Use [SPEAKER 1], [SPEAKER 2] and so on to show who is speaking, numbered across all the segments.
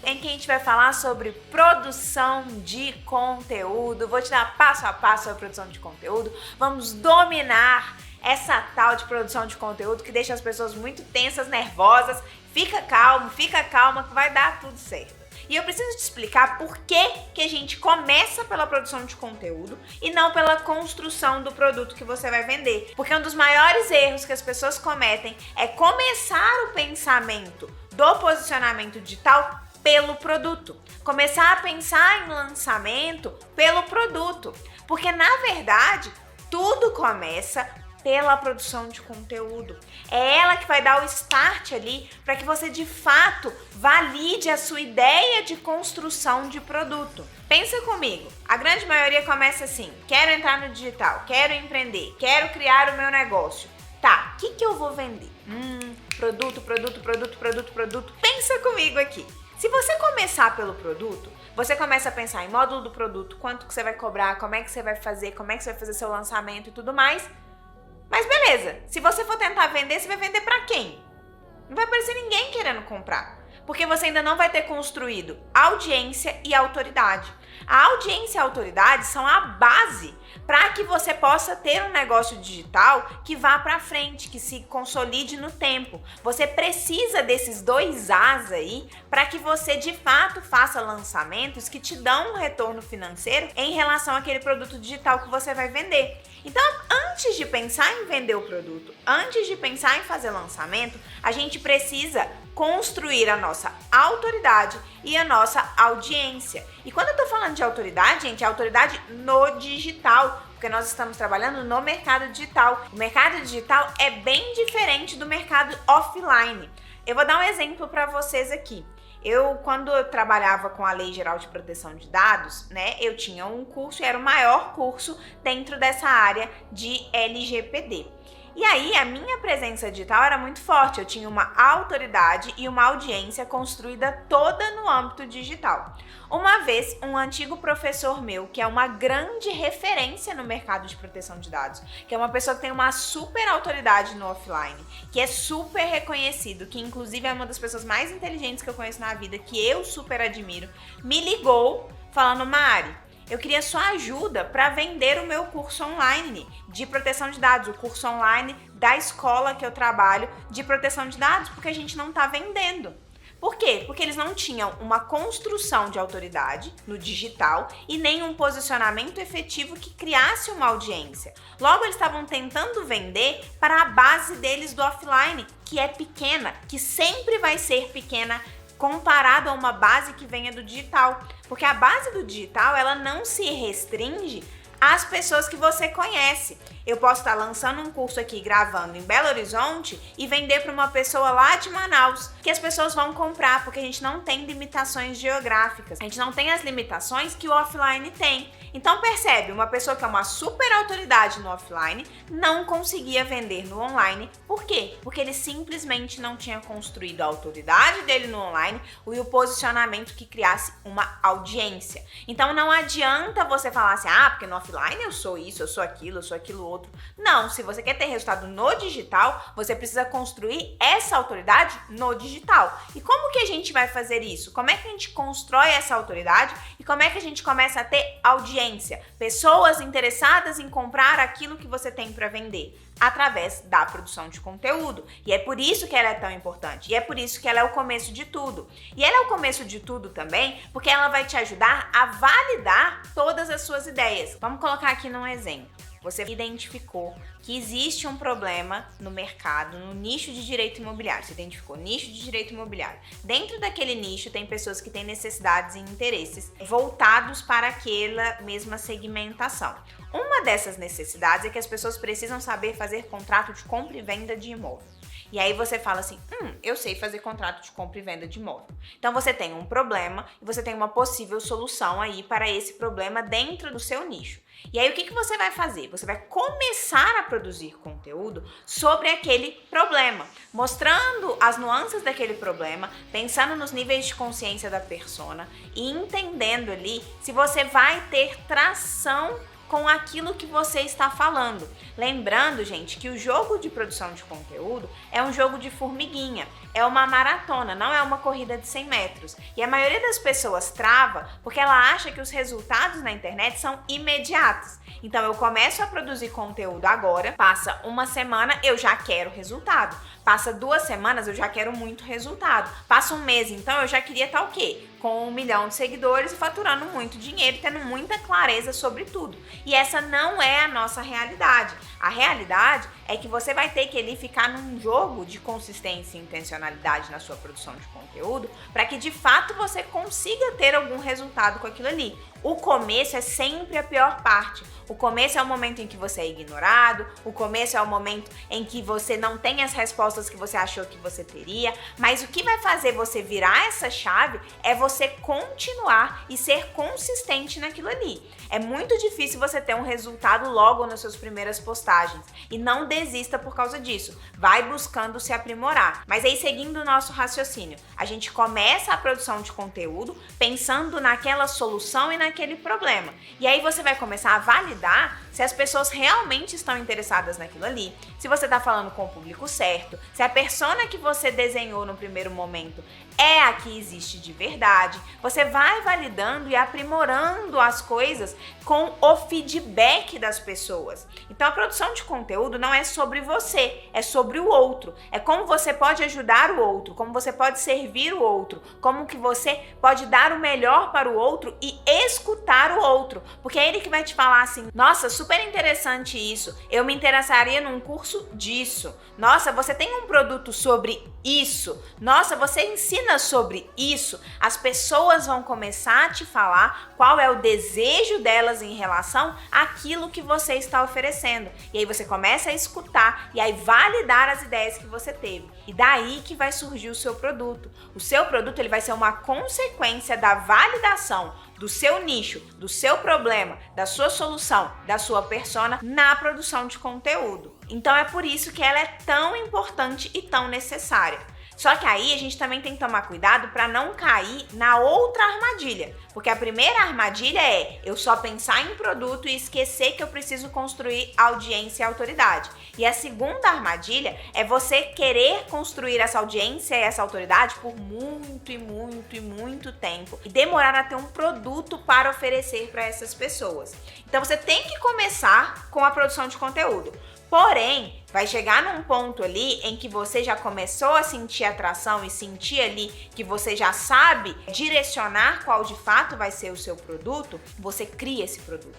[SPEAKER 1] em que a gente vai falar sobre produção de conteúdo. Vou te dar passo a passo sobre produção de conteúdo. Vamos dominar essa tal de produção de conteúdo que deixa as pessoas muito tensas, nervosas. Fica calma que vai dar tudo certo. E eu preciso te explicar por que a gente começa pela produção de conteúdo e não pela construção do produto que você vai vender. Porque um dos maiores erros que as pessoas cometem é começar o pensamento do posicionamento digital pelo produto. Começar a pensar em lançamento pelo produto. Porque, na verdade, tudo começa pela produção de conteúdo. É ela que vai dar o start ali para que você de fato valide a sua ideia de construção de produto. Pensa comigo, a grande maioria começa assim: quero entrar no digital, quero empreender, quero criar o meu negócio. Tá, o que eu vou vender? Produto. Pensa comigo aqui. Se você começar pelo produto, você começa a pensar em módulo do produto, quanto que você vai cobrar, como é que você vai fazer, como é que você vai fazer seu lançamento e tudo mais. Mas beleza, se você for tentar vender, você vai vender pra quem? Não vai aparecer ninguém querendo comprar, porque você ainda não vai ter construído audiência e autoridade. A audiência e a autoridade são a base para que você possa ter um negócio digital que vá para frente, que se consolide no tempo. Você precisa desses dois As aí para que você de fato faça lançamentos que te dão um retorno financeiro em relação àquele produto digital que você vai vender. Então, antes de pensar em vender o produto, antes de pensar em fazer lançamento, a gente precisa construir a nossa autoridade e a nossa audiência. E quando eu tô falando de autoridade, gente, é autoridade no digital, porque nós estamos trabalhando no mercado digital. O mercado digital é bem diferente do mercado offline. Eu vou dar um exemplo para vocês aqui. Quando eu trabalhava com a Lei Geral de Proteção de Dados, né, eu tinha um curso, era o maior curso dentro dessa área de LGPD. E aí, a minha presença digital era muito forte, eu tinha uma autoridade e uma audiência construída toda no âmbito digital. Uma vez, um antigo professor meu, que é uma grande referência no mercado de proteção de dados, que é uma pessoa que tem uma super autoridade no offline, que é super reconhecido, que inclusive é uma das pessoas mais inteligentes que eu conheço na vida, que eu super admiro, me ligou falando: Mari, eu queria sua ajuda para vender o meu curso online de proteção de dados, o curso online da escola que eu trabalho de proteção de dados, porque a gente não está vendendo. Por quê? Porque eles não tinham uma construção de autoridade no digital e nem um posicionamento efetivo que criasse uma audiência. Logo, eles estavam tentando vender para a base deles do offline, que é pequena, que sempre vai ser pequena comparado a uma base que venha do digital. Porque a base do digital, ela não se restringe às pessoas que você conhece. Eu posso estar lançando um curso aqui, gravando em Belo Horizonte e vender para uma pessoa lá de Manaus, que as pessoas vão comprar, porque a gente não tem limitações geográficas. A gente não tem as limitações que o offline tem. Então percebe, uma pessoa que é uma super autoridade no offline não conseguia vender no online. Por quê? Porque ele simplesmente não tinha construído a autoridade dele no online e o posicionamento que criasse uma audiência. Então não adianta você falar assim: porque no offline eu sou isso, eu sou aquilo outro. Não, se você quer ter resultado no digital, você precisa construir essa autoridade no digital. E como que a gente vai fazer isso? Como é que a gente constrói essa autoridade e como é que a gente começa a ter audiência? Pessoas interessadas em comprar aquilo que você tem para vender através da produção de conteúdo. E é por isso que ela é tão importante. E é por isso que ela é o começo de tudo. E ela é o começo de tudo também porque ela vai te ajudar a validar todas as suas ideias. Vamos colocar aqui num exemplo. Você identificou que existe um problema no mercado, no nicho de direito imobiliário. Você identificou nicho de direito imobiliário. Dentro daquele nicho tem pessoas que têm necessidades e interesses voltados para aquela mesma segmentação. Uma dessas necessidades é que as pessoas precisam saber fazer contrato de compra e venda de imóvel. E aí você fala assim: eu sei fazer contrato de compra e venda de imóvel. Então você tem um problema e você tem uma possível solução aí para esse problema dentro do seu nicho. E aí o que você vai fazer? Você vai começar a produzir conteúdo sobre aquele problema, mostrando as nuances daquele problema, pensando nos níveis de consciência da persona e entendendo ali se você vai ter tração com aquilo que você está falando. Lembrando, gente, que o jogo de produção de conteúdo é um jogo de formiguinha, é uma maratona, não é uma corrida de 100 metros. E a maioria das pessoas trava porque ela acha que os resultados na internet são imediatos. Então eu começo a produzir conteúdo agora, passa uma semana, eu já quero resultado. Passa 2 semanas, eu já quero muito resultado. Passa um mês, então eu já queria estar o quê? Com 1 milhão de seguidores e faturando muito dinheiro e tendo muita clareza sobre tudo. E essa não é a nossa realidade. A realidade é que você vai ter que ali ficar num jogo de consistência e intencionalidade na sua produção de conteúdo para que de fato você consiga ter algum resultado com aquilo ali. O começo é sempre a pior parte. O começo é o momento em que você é ignorado, o começo é o momento em que você não tem as respostas que você achou que você teria, mas o que vai fazer você virar essa chave é você continuar e ser consistente naquilo ali. É muito difícil você ter um resultado logo nas suas primeiras postagens e não desista por causa disso. Vai buscando se aprimorar. Mas aí, seguindo o nosso raciocínio, a gente começa a produção de conteúdo pensando naquela solução e naquele problema. E aí você vai começar a validar se as pessoas realmente estão interessadas naquilo ali, se você está falando com o público certo, se a persona que você desenhou no primeiro momento é a que existe de verdade. Você vai validando e aprimorando as coisas com o feedback das pessoas. Então a produção de conteúdo não é sobre você, é sobre o outro. É como você pode ajudar o outro, como você pode servir o outro, como que você pode dar o melhor para o outro e escutar o outro. Porque é ele que vai te falar assim: nossa, super interessante isso, eu me interessaria num curso disso. Nossa, você tem um produto sobre isso. Nossa, você ensina sobre isso. As pessoas vão começar a te falar qual é o desejo delas em relação àquilo que você está oferecendo. E aí você começa a escutar e aí validar as ideias que você teve. E daí que vai surgir o seu produto. O seu produto ele vai ser uma consequência da validação do seu nicho, do seu problema, da sua solução, da sua persona na produção de conteúdo. Então é por isso que ela é tão importante e tão necessária. Só que aí a gente também tem que tomar cuidado para não cair na outra armadilha. Porque a primeira armadilha é eu só pensar em produto e esquecer que eu preciso construir audiência e autoridade. E a segunda armadilha é você querer construir essa audiência e essa autoridade por muito tempo e demorar a ter um produto para oferecer para essas pessoas. Então você tem que começar com a produção de conteúdo. Porém, vai chegar num ponto ali em que você já começou a sentir atração e sentir ali que você já sabe direcionar qual de fato vai ser o seu produto, você cria esse produto.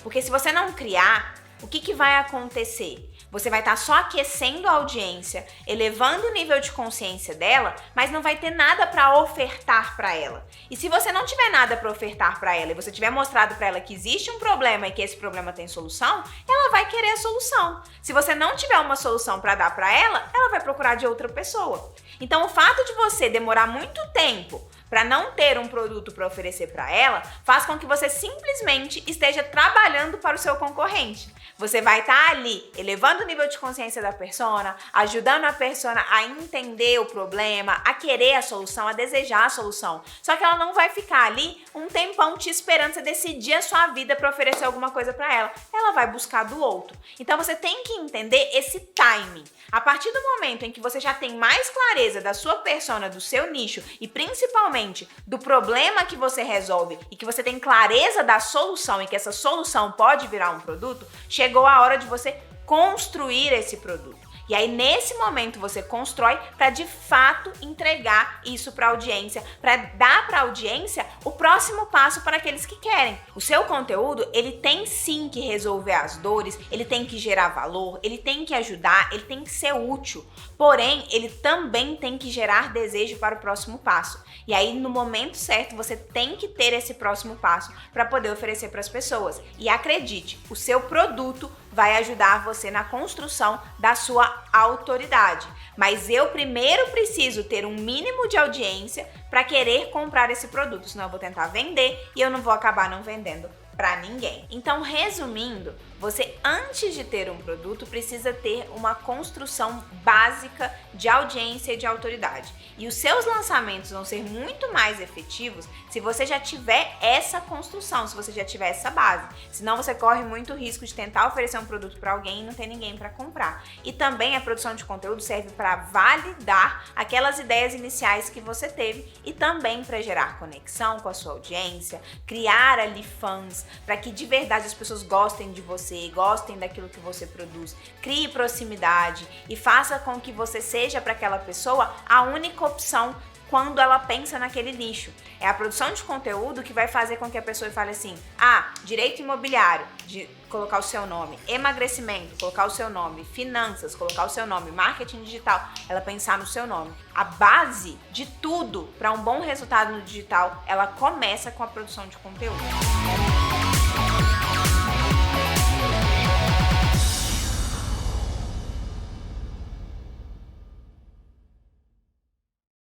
[SPEAKER 1] Porque se você não criar, o que vai acontecer? Você vai estar só aquecendo a audiência, elevando o nível de consciência dela, mas não vai ter nada para ofertar para ela. E se você não tiver nada para ofertar para ela e você tiver mostrado para ela que existe um problema e que esse problema tem solução, ela vai querer a solução. Se você não tiver uma solução para dar para ela, ela vai procurar de outra pessoa. Então o fato de você demorar muito tempo para não ter um produto para oferecer para ela, faz com que você simplesmente esteja trabalhando para o seu concorrente. Você vai estar ali elevando o nível de consciência da persona, ajudando a persona a entender o problema, a querer a solução, a desejar a solução. Só que ela não vai ficar ali um tempão te esperando você decidir a sua vida para oferecer alguma coisa para ela. Ela vai buscar do outro. Então você tem que entender esse timing. A partir do momento em que você já tem mais clareza da sua persona, do seu nicho e principalmente do problema que você resolve e que você tem clareza da solução e que essa solução pode virar um produto, chegou a hora de você construir esse produto. E aí, nesse momento, você constrói para de fato entregar isso para a audiência, para dar para a audiência o próximo passo para aqueles que querem. O seu conteúdo, ele tem sim que resolver as dores, ele tem que gerar valor, ele tem que ajudar, ele tem que ser útil. Porém, ele também tem que gerar desejo para o próximo passo. E aí, no momento certo, você tem que ter esse próximo passo para poder oferecer para as pessoas. E acredite, o seu produto vai ajudar você na construção da sua autoridade. Mas eu primeiro preciso ter um mínimo de audiência para querer comprar esse produto, senão eu vou tentar vender e eu não vou acabar não vendendo para ninguém. Então, resumindo, Você, antes de ter um produto, precisa ter uma construção básica de audiência e de autoridade. E os seus lançamentos vão ser muito mais efetivos se você já tiver essa construção, se você já tiver essa base. Senão você corre muito risco de tentar oferecer um produto para alguém e não ter ninguém para comprar. E também a produção de conteúdo serve para validar aquelas ideias iniciais que você teve e também para gerar conexão com a sua audiência, criar ali fãs, para que de verdade as pessoas gostem de você, gostem daquilo que você produz, crie proximidade e faça com que você seja para aquela pessoa a única opção quando ela pensa naquele nicho. É a produção de conteúdo que vai fazer com que a pessoa fale assim: direito imobiliário, de colocar o seu nome, emagrecimento, colocar o seu nome, finanças, colocar o seu nome, marketing digital, ela pensar no seu nome. A base de tudo para um bom resultado no digital, ela começa com a produção de conteúdo.